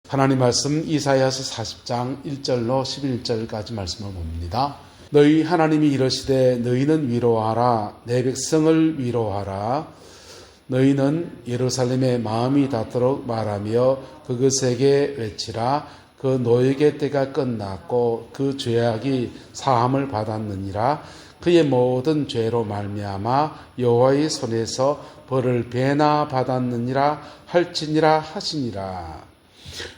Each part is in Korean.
하나님 말씀 이사야서 40장 1절로 11절까지 말씀을 봅니다. 너희 하나님이 이르시되 너희는 위로하라. 내 백성을 위로하라. 너희는 예루살렘의 마음이 닿도록 말하며 그것에게 외치라. 그 노역의 때가 끝났고 그 죄악이 사함을 받았느니라. 그의 모든 죄로 말미암아 여호와의 손에서 벌을 배나 받았느니라 할지니라 하시니라.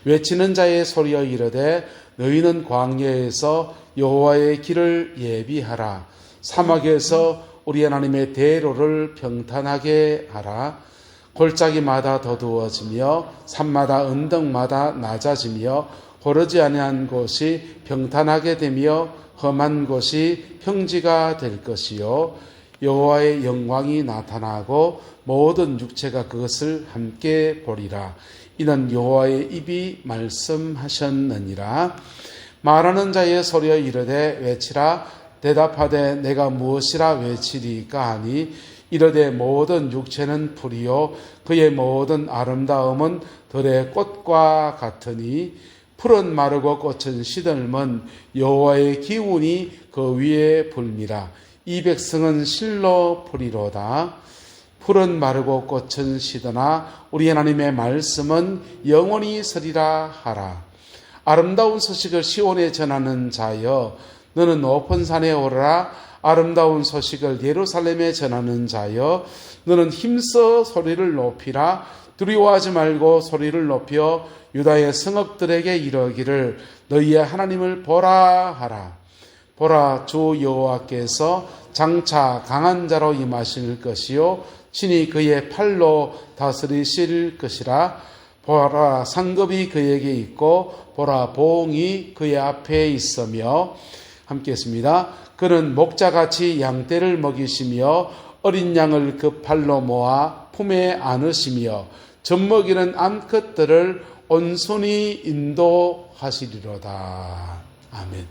외치는 자의 소리여 이르되 너희는 광야에서 여호와의 길을 예비하라. 사막에서 우리 하나님의 대로를 평탄하게 하라. 골짜기마다 더두어지며 산마다 언덕마다 낮아지며 고르지 아니한 곳이 평탄하게 되며 험한 곳이 평지가 될 것이요 여호와의 영광이 나타나고 모든 육체가 그것을 함께 보리라. 이는 여호와의 입이 말씀하셨느니라. 말하는 자의 소리여 이르되 외치라. 대답하되 내가 무엇이라 외치리까 하니 이르되 모든 육체는 풀이요 그의 모든 아름다움은 들의 꽃과 같으니 풀은 마르고 꽃은 시들면 여호와의 기운이 그 위에 불미라. 이 백성은 실로 풀이로다. 풀은 마르고 꽃은 시드나 우리 하나님의 말씀은 영원히 서리라 하라. 아름다운 소식을 시온에 전하는 자여 너는 높은 산에 오르라. 아름다운 소식을 예루살렘에 전하는 자여 너는 힘써 소리를 높이라. 두려워하지 말고 소리를 높여 유다의 성읍들에게 이르기를 너희의 하나님을 보라 하라. 보라, 주 여호와께서 장차 강한 자로 임하실 것이요 친히 그의 팔로 다스리실 것이라. 보라, 상급이 그에게 있고 보라, 보응이 그의 앞에 있으며. 함께 했습니다. 그는 목자같이 양떼를 먹이시며 어린 양을 그 팔로 모아 품에 안으시며 젖먹이는 암컷들을 온순히 인도하시리로다. 아멘.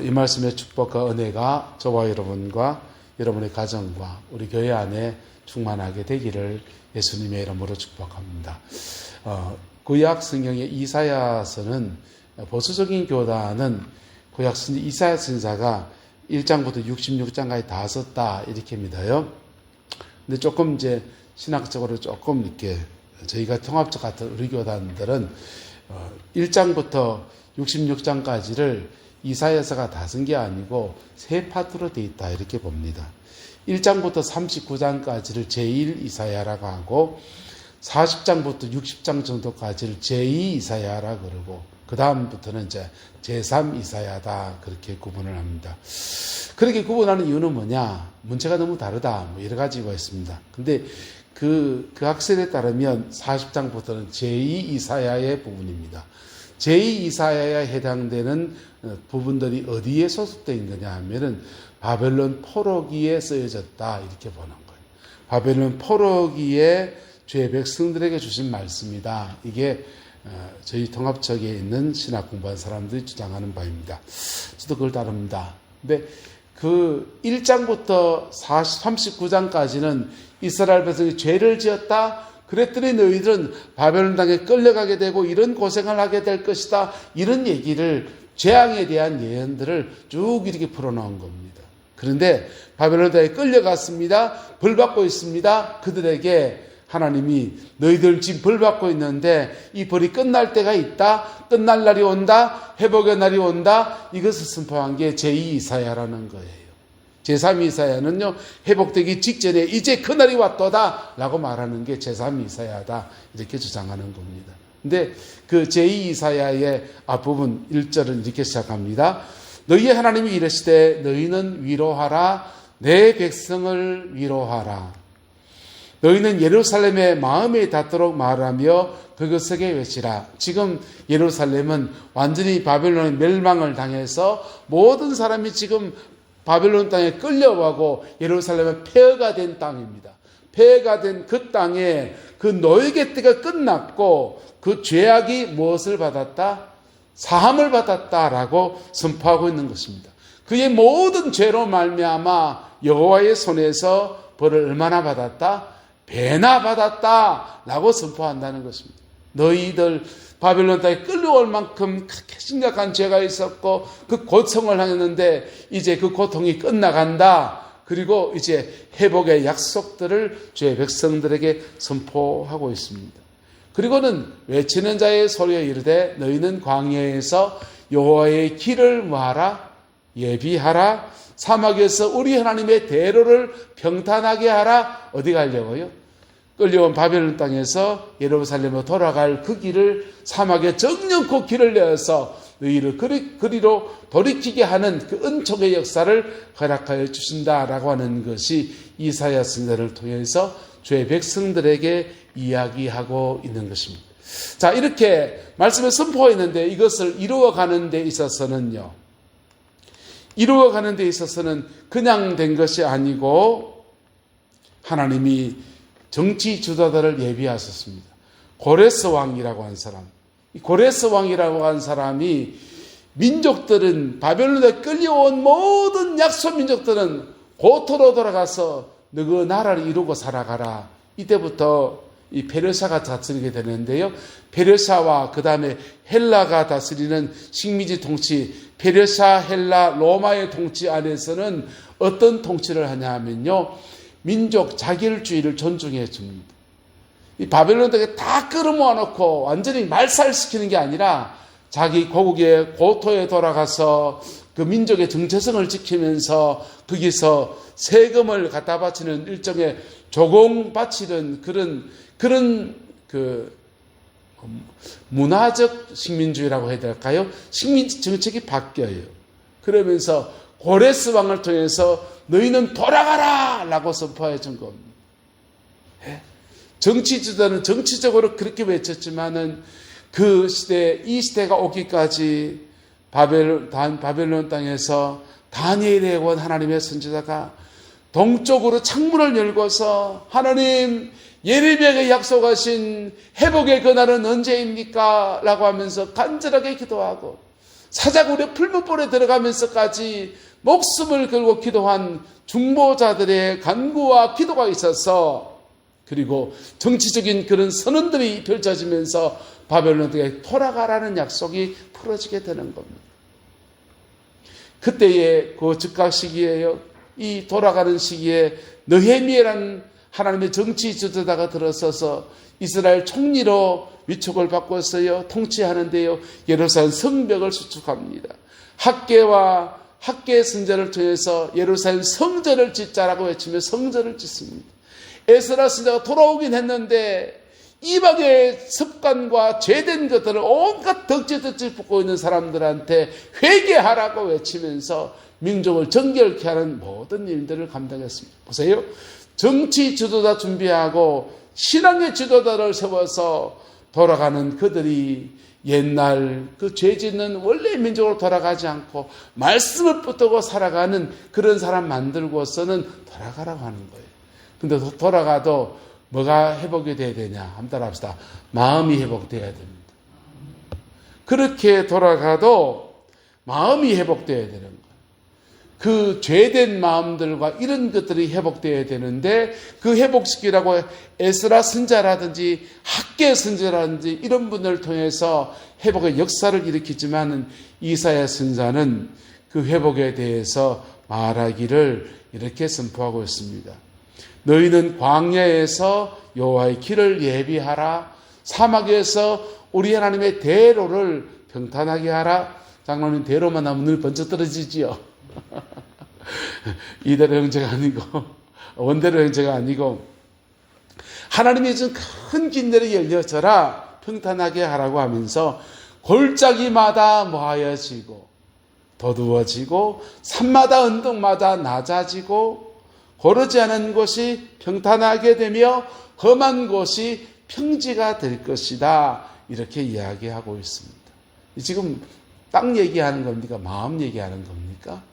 이 말씀의 축복과 은혜가 저와 여러분과 여러분의 가정과 우리 교회 안에 충만하게 되기를 예수님의 이름으로 축복합니다. 구약 성경의 이사야서는 보수적인 교단은 구약 선지 이사야 선지자가 1장부터 66장까지 다 썼다 이렇게 믿어요. 근데 조금 이제 신학적으로 조금 이렇게 저희가 통합적 같은 우리 교단들은 1장부터 66장까지를 이사야서가 다 쓴 게 아니고 세 파트로 돼 있다 이렇게 봅니다. 1장부터 39장까지를 제1 이사야라고 하고 40장부터 60장 정도까지를 제2 이사야라 그러고 그 다음부터는 이제 제3 이사야다 그렇게 구분을 합니다. 그렇게 구분하는 이유는 뭐냐? 문체가 너무 다르다 뭐 여러 가지가 있습니다. 근데 그 학설에 따르면 40장부터는 제2 이사야의 부분입니다. 제2 이사야에 해당되는 부분들이 어디에 소속되어 있는 거냐 하면은 바벨론 포로기에 쓰여졌다 이렇게 보는 거예요. 바벨론 포로기에 죄 백성들에게 주신 말씀이다. 이게 저희 통합적에 있는 신학 공부한 사람들이 주장하는 바입니다. 저도 그걸 따릅니다. 근데 그 1장부터 39장까지는 이스라엘 백성이 죄를 지었다. 그랬더니 너희들은 바벨론 땅에 끌려가게 되고 이런 고생을 하게 될 것이다. 이런 얘기를 재앙에 대한 예언들을 쭉 이렇게 풀어놓은 겁니다. 그런데 바벨론 땅에 끌려갔습니다. 벌받고 있습니다. 그들에게 하나님이 너희들 지금 벌받고 있는데 이 벌이 끝날 때가 있다. 끝날 날이 온다. 회복의 날이 온다. 이것을 선포한 게 제2 이사야라는 거예요. 제3 이사야는요. 회복되기 직전에 이제 그날이 왔도다 라고 말하는 게 제3 이사야다. 이렇게 주장하는 겁니다. 근데 그 제2 이사야의 앞부분 1절은 이렇게 시작합니다. 너희의 하나님이 이르시되 너희는 위로하라. 내 백성을 위로하라. 너희는 예루살렘의 마음에 닿도록 말하며 그것에게 외치라. 지금 예루살렘은 완전히 바벨론의 멸망을 당해서 모든 사람이 지금 바벨론 땅에 끌려가고 예루살렘은 폐허가 된 땅입니다. 폐허가 된 그 땅에 그 노역의 때가 끝났고 그 죄악이 무엇을 받았다? 사함을 받았다라고 선포하고 있는 것입니다. 그의 모든 죄로 말미암아 여호와의 손에서 벌을 얼마나 받았다? 배나 받았다라고 선포한다는 것입니다. 너희들 바벨론 땅에 끌려올 만큼 그렇게 심각한 죄가 있었고 그 고통을 하였는데 이제 그 고통이 끝나간다. 그리고 이제 회복의 약속들을 주의 백성들에게 선포하고 있습니다. 그리고는 외치는 자의 소리에 이르되 너희는 광야에서 여호와의 길을 뭐하라? 예비하라. 사막에서 우리 하나님의 대로를 평탄하게 하라. 어디 가려고요? 끌려온 바벨론 땅에서 예루살렘으로 돌아갈 그 길을 사막에 정령코 길을 내어서 너희를 그리로 돌이키게 하는 그 은총의 역사를 허락하여 주신다라고 하는 것이 이사야 선지자를 통해서 주의 백성들에게 이야기하고 있는 것입니다. 자, 이렇게 말씀을 선포했는데 이것을 이루어가는 데 있어서는요. 이루어가는 데 있어서는 그냥 된 것이 아니고 하나님이 정치 주도자를 예비하셨습니다. 고레스 왕이라고 한 사람. 이 고레스 왕이라고 한 사람이 민족들은 바벨론에 끌려온 모든 약소 민족들은 고토로 돌아가서 너 그 나라를 이루고 살아가라. 이때부터 이 페르시아가 다스리게 되는데요. 페르시아와 그 다음에 헬라가 다스리는 식민지 통치, 페르시아, 헬라, 로마의 통치 안에서는 어떤 통치를 하냐 하면요. 민족 자결주의를 존중해 줍니다. 이 바벨론 땅에 다 끌어모아 놓고 완전히 말살시키는 게 아니라 자기 고국의 고토에 돌아가서 그 민족의 정체성을 지키면서 거기서 세금을 갖다 바치는 일종의 조공 바치는 그런 그 문화적 식민주의라고 해야 될까요? 식민지 정책이 바뀌어요. 그러면서 고레스 왕을 통해서 너희는 돌아가라! 라고 선포해 준 겁니다. 정치 지도자는 정치적으로 그렇게 외쳤지만은 그 시대, 이 시대가 오기까지 바벨론 땅에서 다니엘에 온 하나님의 선지자가 동쪽으로 창문을 열고서 하나님, 예레미야에게 약속하신 회복의 그날은 언제입니까? 라고 하면서 간절하게 기도하고 사자굴의 풀무불에 들어가면서까지 목숨을 걸고 기도한 중보자들의 간구와 기도가 있어서 그리고 정치적인 그런 선언들이 펼쳐지면서 바벨론 땅에 돌아가라는 약속이 풀어지게 되는 겁니다. 그때의 그 즉각 시기에요. 이 돌아가는 시기에 느헤미야라는 하나님의 정치 지도자가 들어서서 이스라엘 총리로 위촉을 받고서요 통치하는데요. 예루살렘 성벽을 수축합니다. 학계 선지자를 통해서 예루살렘 성전을 짓자라고 외치며 성전을 짓습니다. 에스라 선지자가 돌아오긴 했는데 이방의 습관과 죄된 것들을 온갖 덕지덕지 붙고 있는 사람들한테 회개하라고 외치면서 민족을 정결케 하는 모든 일들을 감당했습니다. 보세요. 정치 지도자 준비하고 신앙의 지도자를 세워서 돌아가는 그들이 옛날 그 죄 짓는 원래 민족으로 돌아가지 않고 말씀을 붙들고 살아가는 그런 사람 만들고서는 돌아가라고 하는 거예요. 근데 돌아가도 뭐가 회복이 돼야 되냐? 한번 따라합시다. 마음이 회복돼야 됩니다. 그렇게 돌아가도 마음이 회복돼야 되는 거예요. 그 죄된 마음들과 이런 것들이 회복돼야 되는데 그 회복시키라고 에스라 선지자라든지 학계 선지자라든지 이런 분들을 통해서 회복의 역사를 일으키지만 이사야 선지자는 그 회복에 대해서 말하기를 이렇게 선포하고 있습니다. 너희는 광야에서 여호와의 길을 예비하라. 사막에서 우리 하나님의 대로를 평탄하게 하라. 장로님 대로만 하면 눈이 번쩍 떨어지지요. 이대로 형제가 아니고 원대로 형제가 아니고 하나님이 준 큰 길들이 열려져라 평탄하게 하라고 하면서 골짜기마다 모하여지고 더두어지고 산마다 언덕마다 낮아지고 고르지 않은 곳이 평탄하게 되며 험한 곳이 평지가 될 것이다. 이렇게 이야기하고 있습니다. 지금 땅 얘기하는 겁니까? 마음 얘기하는 겁니까?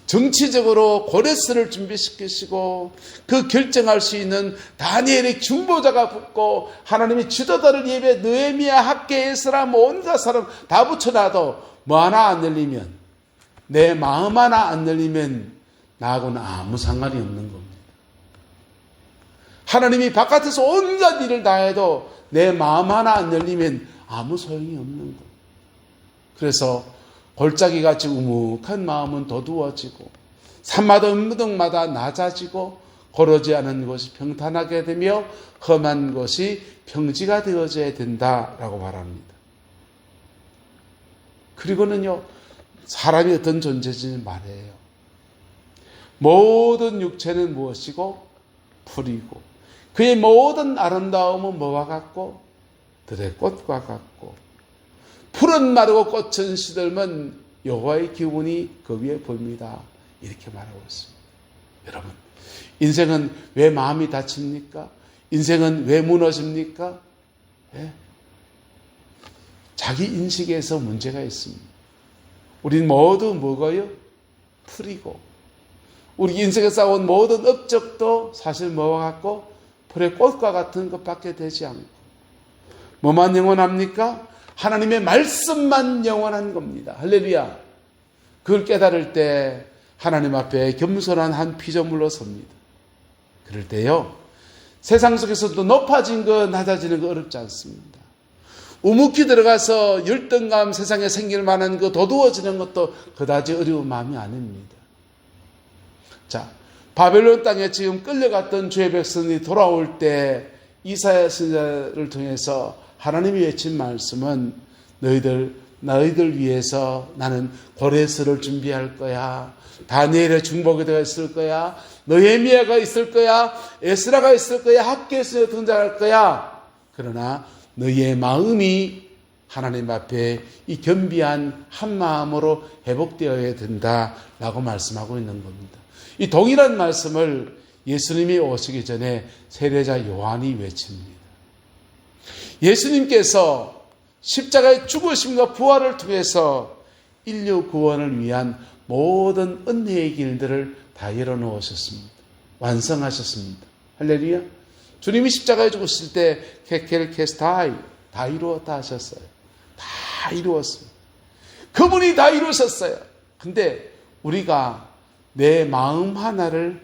정치적으로 고레스를 준비시키시고 그 결정할 수 있는 다니엘의 중보자가 붙고 하나님의 지도자를 예비해 느헤미야, 학계, 에스라 온갖 사람 다 붙여놔도 뭐 하나 안 열리면 내 마음 하나 안 열리면 나하고는 아무 상관이 없는 겁니다. 하나님이 바깥에서 온갖 일을 다 해도 내 마음 하나 안 열리면 아무 소용이 없는 것. 그래서 골짜기같이 우묵한 마음은 도두어지고 산마다 언덕마다 낮아지고 고르지 않은 곳이 평탄하게 되며 험한 곳이 평지가 되어져야 된다라고 말합니다. 그리고는요, 사람이 어떤 존재인지 말해요. 모든 육체는 무엇이고? 풀이고 그의 모든 아름다움은 뭐와 같고? 들의 꽃과 같고 풀은 마르고 꽃은 시들면 여호와의 기운이 그 위에 보입니다. 이렇게 말하고 있습니다. 여러분, 인생은 왜 마음이 다칩니까? 인생은 왜 무너집니까? 예? 자기 인식에서 문제가 있습니다. 우린 모두 뭐고요? 풀이고 우리 인생에 쌓아온 모든 업적도 사실 뭐와 같고 풀의 꽃과 같은 것밖에 되지 않고 뭐만 영원합니까? 하나님의 말씀만 영원한 겁니다. 할렐루야. 그걸 깨달을 때 하나님 앞에 겸손한 한 피조물로 섭니다. 그럴 때요, 세상 속에서도 높아진 거 낮아지는 거 어렵지 않습니다. 우묵히 들어가서 열등감 세상에 생길 만한 거 도두어지는 것도 그다지 어려운 마음이 아닙니다. 자, 바벨론 땅에 지금 끌려갔던 주의 백성이 돌아올 때 이사야 선지자를 통해서 하나님이 외친 말씀은 너희들 위해서 나는 고레스를 준비할 거야. 다니엘의 중보기도가 있을 거야. 느헤미야가 있을 거야. 에스라가 있을 거야. 학교에서 등장할 거야. 그러나 너희의 마음이 하나님 앞에 이 겸비한 한 마음으로 회복되어야 된다라고 말씀하고 있는 겁니다. 이 동일한 말씀을 예수님이 오시기 전에 세례자 요한이 외칩니다. 예수님께서 십자가의 죽으심과 부활을 통해서 인류 구원을 위한 모든 은혜의 길들을 다 열어놓으셨습니다. 완성하셨습니다. 할렐루야. 주님이 십자가에 죽으실 때 케켈케스타이 다 이루었다 하셨어요. 다 이루었습니다. 그분이 다 이루셨어요. 근데 우리가 내 마음 하나를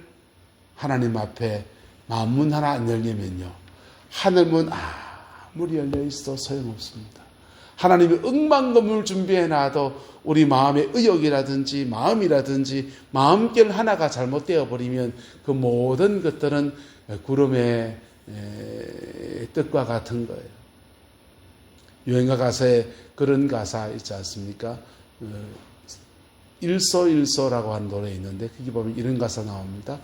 하나님 앞에 마음문 하나 안 열리면요, 하늘문 아무리 열려 있어 소용없습니다. 하나님이 억만금을 준비해놔도 우리 마음의 의욕이라든지 마음이라든지 마음결 하나가 잘못되어 버리면 그 모든 것들은 구름의 뜻과 같은 거예요. 유행가 가사에 그런 가사 있지 않습니까? 일소일소라고 하는 노래 있는데 거기 보면 이런 가사 나옵니다.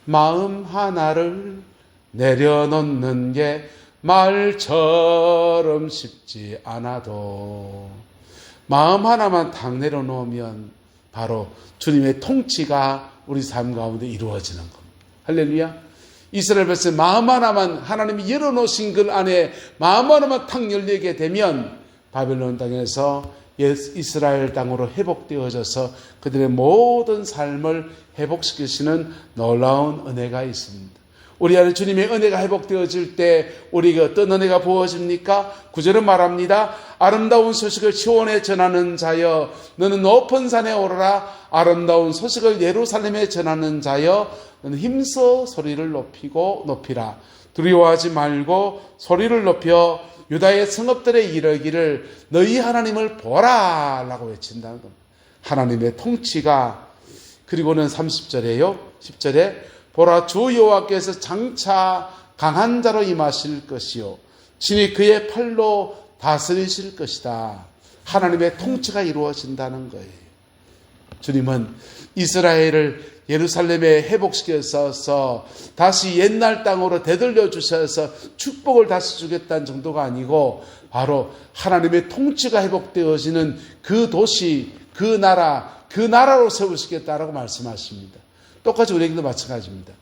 마음 하나를 내려놓는 게 말처럼 쉽지 않아도 마음 하나만 탁 내려놓으면 바로 주님의 통치가 우리 삶 가운데 이루어지는 겁니다. 할렐루야. 이스라엘 백성 마음 하나만 하나님이 열어놓으신 그 안에 마음 하나만 탁 열리게 되면 바벨론 땅에서 이스라엘 땅으로 회복되어져서 그들의 모든 삶을 회복시키시는 놀라운 은혜가 있습니다. 우리 안에 주님의 은혜가 회복되어질 때 우리에게 어떤 은혜가 부어집니까? 9절은 말합니다. 아름다운 소식을 시온에 전하는 자여 너는 높은 산에 오르라. 아름다운 소식을 예루살렘에 전하는 자여 너는 힘써 소리를 높이라. 두려워하지 말고 소리를 높여 유다의 성읍들에 이르기를 너희 하나님을 보라 라고 외친다는 겁니다. 하나님의 통치가. 그리고는 30절에요 10절에 보라 주 여호와께서 장차 강한 자로 임하실 것이요 친히 그의 팔로 다스리실 것이다. 하나님의 통치가 이루어진다는 거예요. 주님은 이스라엘을 예루살렘에 회복시켜서 다시 옛날 땅으로 되돌려 주셔서 축복을 다시 주겠다는 정도가 아니고 바로 하나님의 통치가 회복되어지는 그 도시, 그 나라로 세우시겠다라고 말씀하십니다. 똑같이 우리에게도 마찬가지입니다.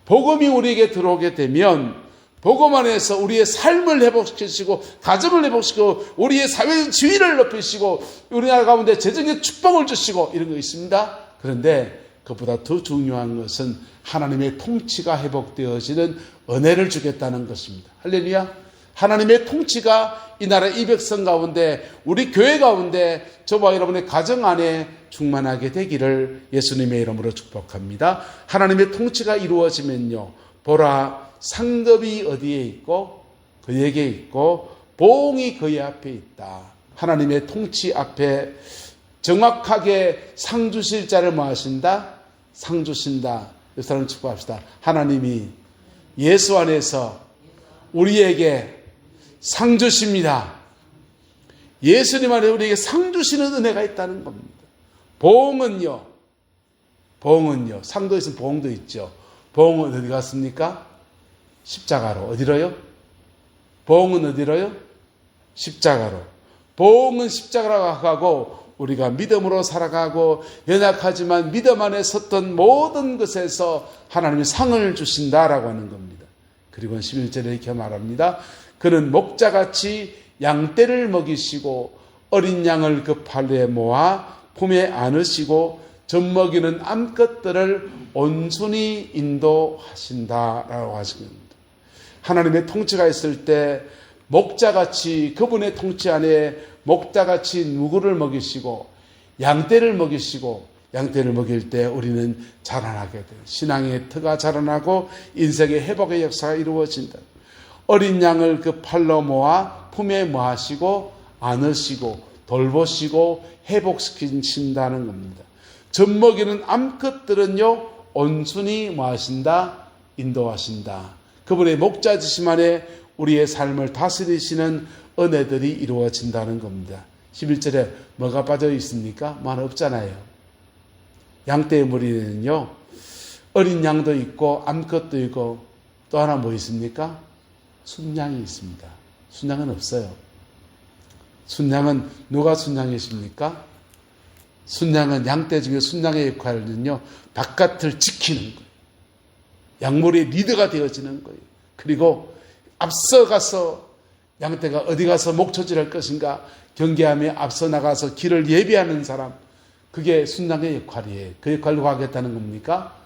복음이 우리에게 들어오게 되면 복음 안에서 우리의 삶을 회복시키시고 가정을 회복시키고 우리의 사회적 지위를 높이시고 우리나라 가운데 재정의 축복을 주시고 이런 거 있습니다. 그런데 그보다 더 중요한 것은 하나님의 통치가 회복되어지는 은혜를 주겠다는 것입니다. 할렐루야. 하나님의 통치가 이 나라 이 백성 가운데 우리 교회 가운데 저와 여러분의 가정 안에 충만하게 되기를 예수님의 이름으로 축복합니다. 하나님의 통치가 이루어지면요 보라 상급이 어디에 있고 그에게 있고 보응이 그의 앞에 있다. 하나님의 통치 앞에 정확하게 상 주실 자를 뭐 하신다? 상 주신다. 이 사람 축복합시다. 하나님이 예수 안에서 우리에게 상 주십니다. 예수님 안에 우리에게 상 주시는 은혜가 있다는 겁니다. 보응은요. 상도 있으면 보응도 있죠. 보응은 어디 갔습니까? 십자가로. 어디로요? 보응은 어디로요? 십자가로. 보응은 십자가로 가고 우리가 믿음으로 살아가고 연약하지만 믿음 안에 섰던 모든 것에서 하나님이 상을 주신다라고 하는 겁니다. 그리고 11절에 이렇게 말합니다. 그는 목자같이 양떼를 먹이시고 어린 양을 그 팔에 모아 품에 안으시고 젖먹이는 암컷들을 온순히 인도하신다라고 하십니다. 하나님의 통치가 있을 때 목자같이 그분의 통치 안에 목자같이 누구를 먹이시고 양떼를 먹이시고 양떼를 먹일 때 우리는 자라나게 돼요. 신앙의 터가 자라나고 인생의 회복의 역사가 이루어진다. 어린 양을 그 팔로 모아 품에 모아시고 안으시고 돌보시고 회복시킨다는 겁니다. 젖먹이는 암컷들은요 온순히 모아신다 인도하신다. 그분의 목자지심 안에 우리의 삶을 다스리시는 은혜들이 이루어진다는 겁니다. 11절에 뭐가 빠져 있습니까? 뭐 하나 없잖아요. 양떼의 머리에는요 어린 양도 있고 암컷도 있고 또 하나 뭐 있습니까? 순양이 있습니다. 순양은 없어요. 순양은 누가 순양이십니까? 순양은 양떼 중에 순양의 역할은요 바깥을 지키는 거예요. 양머리의 리더가 되어지는 거예요. 그리고 앞서가서 양떼가 어디 가서 목초질할 것인가 경계하며 앞서 나가서 길을 예비하는 사람, 그게 순양의 역할이에요. 그 역할을 누가 하겠다는 겁니까?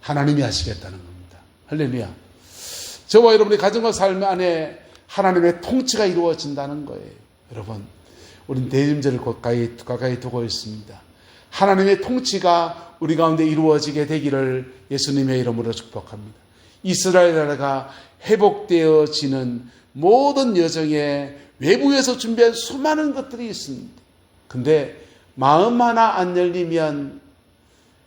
하나님이 하시겠다는 겁니다. 할렐루야. 저와 여러분의 가정과 삶 안에 하나님의 통치가 이루어진다는 거예요. 여러분, 우리는 대림절을 가까이 두고 있습니다. 하나님의 통치가 우리 가운데 이루어지게 되기를 예수님의 이름으로 축복합니다. 이스라엘 나라가 회복되어지는 모든 여정에 외부에서 준비한 수많은 것들이 있습니다. 근데 마음 하나 안 열리면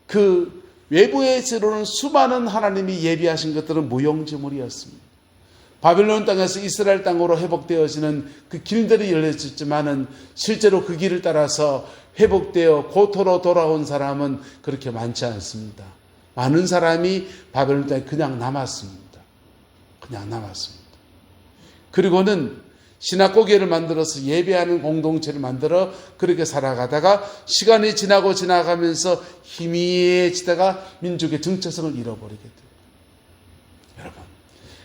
그 외부에서는 수많은 하나님이 예비하신 것들은 무용지물이었습니다. 바벨론 땅에서 이스라엘 땅으로 회복되어지는 그 길들이 열려졌지만은 실제로 그 길을 따라서 회복되어 고토로 돌아온 사람은 그렇게 많지 않습니다. 많은 사람이 바벨론 땅에 그냥 남았습니다. 그냥 남았습니다. 그리고는 시나고게를 만들어서 예배하는 공동체를 만들어 그렇게 살아가다가 시간이 지나고 지나가면서 희미해지다가 민족의 정체성을 잃어버리게 돼요. 여러분,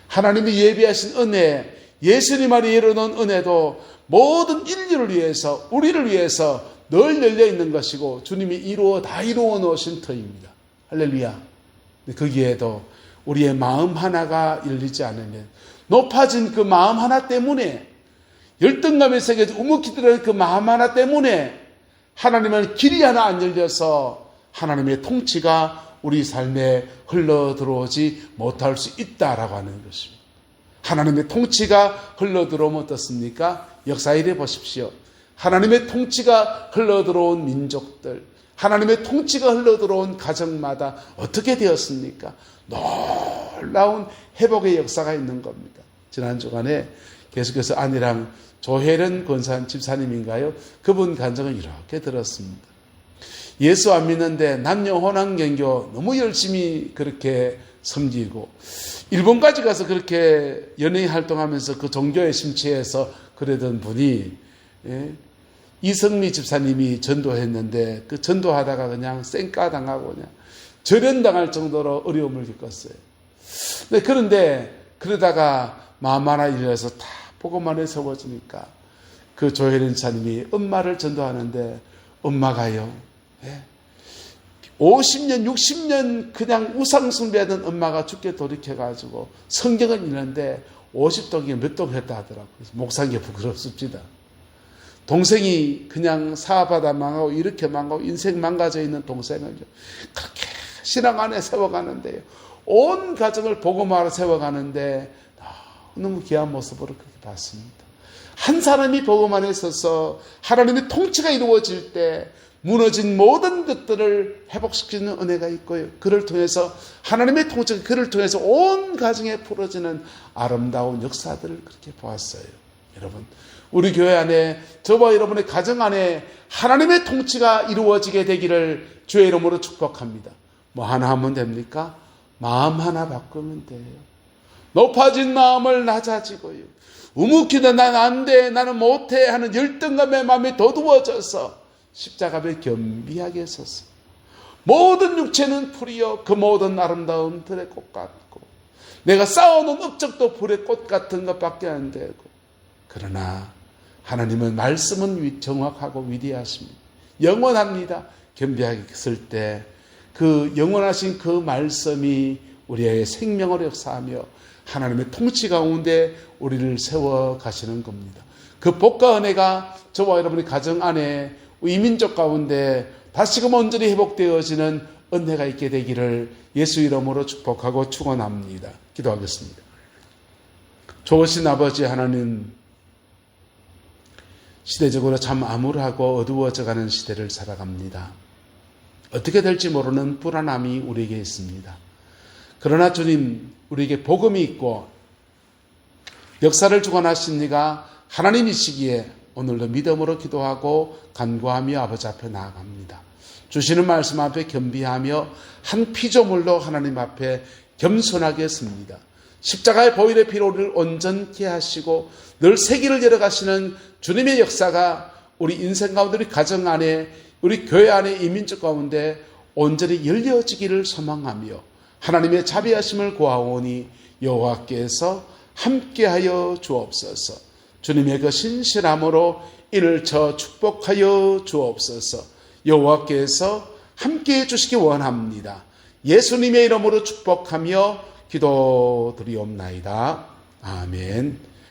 하나님이 예비하신 은혜, 예수님 안에 이루어놓은 은혜도 모든 인류를 위해서, 우리를 위해서 늘 열려있는 것이고 주님이 다 이루어 놓으신 터입니다. 할렐루야. 거기에도 우리의 마음 하나가 열리지 않으면, 높아진 그 마음 하나 때문에, 열등감의 세계에서 우묵히들어가는 그 마음 하나 때문에 하나님은 길이 하나 안 열려서 하나님의 통치가 우리 삶에 흘러들어오지 못할 수 있다라고 하는 것입니다. 하나님의 통치가 흘러들어오면 어떻습니까? 역사에 대해 보십시오. 하나님의 통치가 흘러들어온 민족들, 하나님의 통치가 흘러들어온 가정마다 어떻게 되었습니까? 놀라운 회복의 역사가 있는 겁니다. 지난 주간에 계속해서 아내랑 조혜련 권사 집사님인가요? 그분 간증을 이렇게 들었습니다. 예수 안 믿는데 남녀 혼합경교 너무 열심히 그렇게 섬기고 일본까지 가서 그렇게 연예인 활동하면서 그 종교에 심취해서 그러던 분이 이성미 집사님이 전도했는데 그 전도하다가 그냥 쌩까당하고 그냥 절연당할 정도로 어려움을 겪었어요. 그런데 그러다가 마음 하나 일어서 다 복음만에 세워지니까 그 조혜련 집사님이 엄마를 전도하는데 엄마가요 50년 60년 그냥 우상 숭배하던 엄마가 죽게 돌이켜가지고 성경은 읽는데 50동이 몇 동 했다 하더라고요. 목사님이 부끄럽습니다. 동생이 그냥 사업하다 망하고 이렇게 망하고 인생 망가져 있는 동생을 그렇게 신앙 안에 세워가는데요. 온 가정을 복음화로 세워가는데 너무 귀한 모습으로 그렇게 봤습니다. 한 사람이 복음 안에 서서 하나님의 통치가 이루어질 때 무너진 모든 것들을 회복시키는 은혜가 있고요. 그를 통해서 하나님의 통치가 그를 통해서 온 가정에 풀어지는 아름다운 역사들을 그렇게 보았어요. 여러분, 우리 교회 안에 저와 여러분의 가정 안에 하나님의 통치가 이루어지게 되기를 주의 이름으로 축복합니다. 뭐 하나 하면 됩니까? 마음 하나 바꾸면 돼요. 높아진 마음을 낮아지고요. 우묵히다 난 안 돼, 나는 못해 하는 열등감의 마음이 더두어져서 십자가 앞에 겸비하게 서서 모든 육체는 풀이요 그 모든 아름다운 들의 꽃 같고 내가 쌓아놓은 업적도 불의 꽃 같은 것밖에 안 되고 그러나 하나님은 말씀은 정확하고 위대하십니다. 영원합니다. 겸비하게 설 때 그 영원하신 그 말씀이 우리의 생명을 역사하며 하나님의 통치 가운데 우리를 세워 가시는 겁니다. 그 복과 은혜가 저와 여러분의 가정 안에 이민족 가운데 다시금 온전히 회복되어지는 은혜가 있게 되기를 예수 이름으로 축복하고 축원합니다. 기도하겠습니다. 좋으신 아버지 하나님, 시대적으로 참 암울하고 어두워져가는 시대를 살아갑니다. 어떻게 될지 모르는 불안함이 우리에게 있습니다. 그러나 주님, 우리에게 복음이 있고 역사를 주관하신 이가 하나님이시기에 오늘도 믿음으로 기도하고 간구하며 아버지 앞에 나아갑니다. 주시는 말씀 앞에 겸비하며 한 피조물로 하나님 앞에 겸손하게 섭니다. 십자가의 보혈의 피로 우리를 온전케 하시고 늘 세기를 열어가시는 주님의 역사가 우리 인생 가운데, 우리 가정 안에, 우리 교회 안에, 이민족 가운데 온전히 열려지기를 소망하며 하나님의 자비하심을 구하오니 여호와께서 함께하여 주옵소서. 주님의 그 신실함으로 이를 쳐 축복하여 주옵소서. 여호와께서 함께해 주시기 원합니다. 예수님의 이름으로 축복하며 기도드리옵나이다. 아멘.